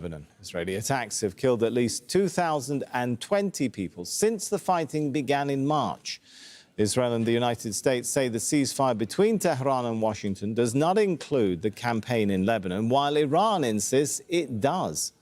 Lebanon. Israeli attacks have killed at least 2,020 people since the fighting began in March. Israel and the United States say the ceasefire between Tehran and Washington does not include the campaign in Lebanon, while Iran insists it does.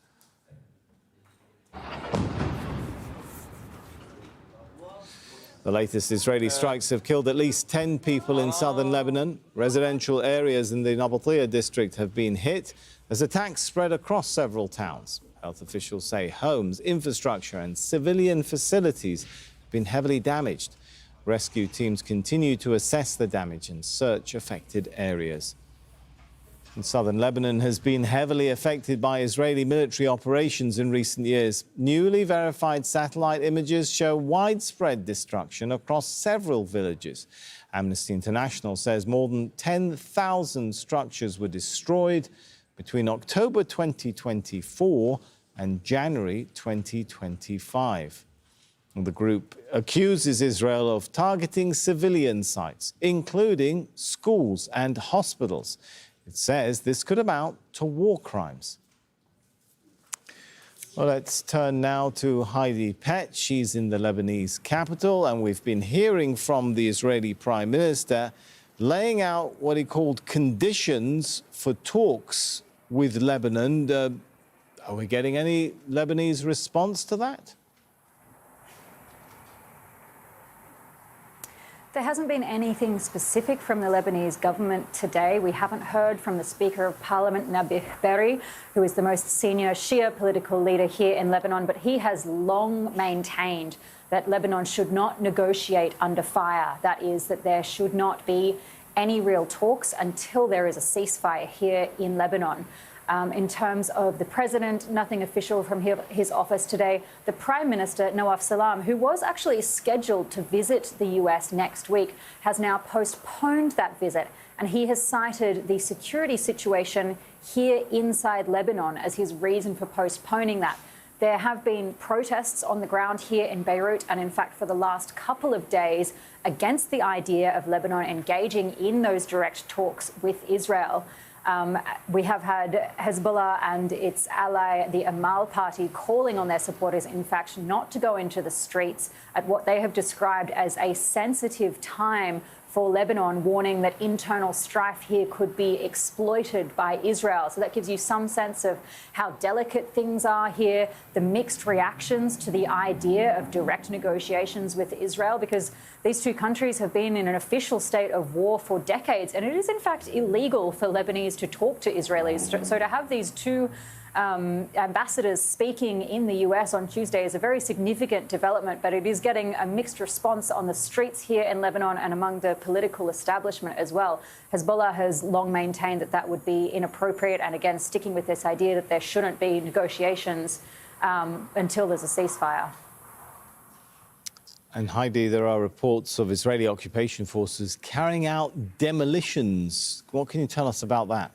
The latest Israeli strikes have killed at least 10 people in southern Lebanon. Residential areas in the Nabatea district have been hit as attacks spread across several towns. Health officials say homes, infrastructure and civilian facilities have been heavily damaged. Rescue teams continue to assess the damage and search affected areas. And southern Lebanon has been heavily affected by Israeli military operations in recent years. Newly verified satellite images show widespread destruction across several villages. Amnesty International says more than 10,000 structures were destroyed between October 2024 and January 2025. And the group accuses Israel of targeting civilian sites, including schools and hospitals. It says this could amount to war crimes. Well, let's turn now to Heidi Pett. She's in the Lebanese capital, and we've been hearing from the Israeli Prime Minister laying out what he called conditions for talks with Lebanon. Are we getting any Lebanese response to that? There hasn't been anything specific from the Lebanese government today. We haven't heard from the Speaker of Parliament, Nabih Berri, who is the most senior Shia political leader here in Lebanon, but he has long maintained that Lebanon should not negotiate under fire. That is, that there should not be any real talks until there is a ceasefire here in Lebanon. In terms of the president, nothing official from his office today. The Prime Minister, Nawaf Salam, who was actually scheduled to visit the US next week, has now postponed that visit. And he has cited the security situation here inside Lebanon as his reason for postponing that. There have been protests on the ground here in Beirut, and in fact, for the last couple of days, against the idea of Lebanon engaging in those direct talks with Israel. We have had Hezbollah and its ally, the Amal party, calling on their supporters, in fact, not to go into the streets at what they have described as a sensitive time for Lebanon, warning that internal strife here could be exploited by Israel. So that gives you some sense of how delicate things are here, the mixed reactions to the idea of direct negotiations with Israel, because these two countries have been in an official state of war for decades, and it is in fact illegal for Lebanese to talk to Israelis. So to have these two ambassadors speaking in the US on Tuesday is a very significant development, but it is getting a mixed response on the streets here in Lebanon and among the political establishment as well. Hezbollah has long maintained that that would be inappropriate, and again sticking with this idea that there shouldn't be negotiations until there's a ceasefire. And Heidi, there are reports of Israeli occupation forces carrying out demolitions. What can you tell us about that?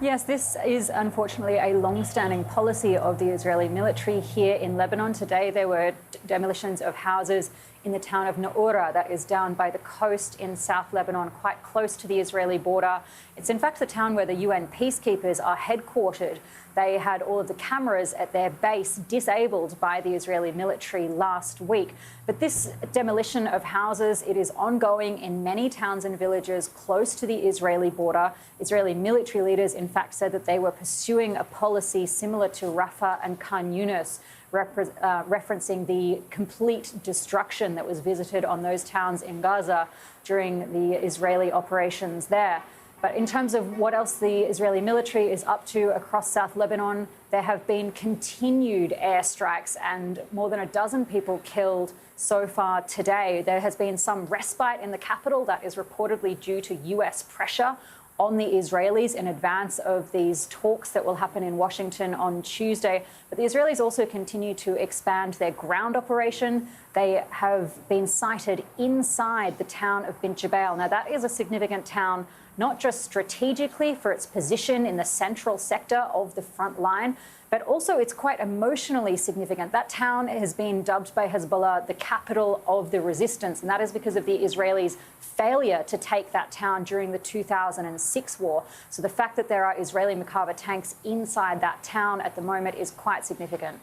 Yes, this is unfortunately a long-standing policy of the Israeli military here in Lebanon. Today there were demolitions of houses in the town of Naura, that is down by the coast in South Lebanon, quite close to the Israeli border. It's in fact the town where the UN peacekeepers are headquartered. They had all of the cameras at their base disabled by the Israeli military last week. But this demolition of houses, it is ongoing in many towns and villages close to the Israeli border. Israeli military leaders, in fact, said that they were pursuing a policy similar to Rafah and Khan Yunis, referencing the complete destruction that was visited on those towns in Gaza during the Israeli operations there. But in terms of what else the Israeli military is up to across South Lebanon, there have been continued airstrikes and more than a dozen people killed so far today. There has been some respite in the capital that is reportedly due to US pressure on the Israelis in advance of these talks that will happen in Washington on Tuesday. But the Israelis also continue to expand their ground operation. They have been sighted inside the town of Bint Jbeil. Now, that is a significant town not just strategically for its position in the central sector of the front line, but also it's quite emotionally significant. That town has been dubbed by Hezbollah the capital of the resistance, and that is because of the Israelis' failure to take that town during the 2006 war. So the fact that there are Israeli Merkava tanks inside that town at the moment is quite significant.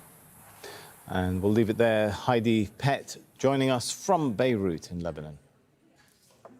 And we'll leave it there. Heidi Pett joining us from Beirut in Lebanon.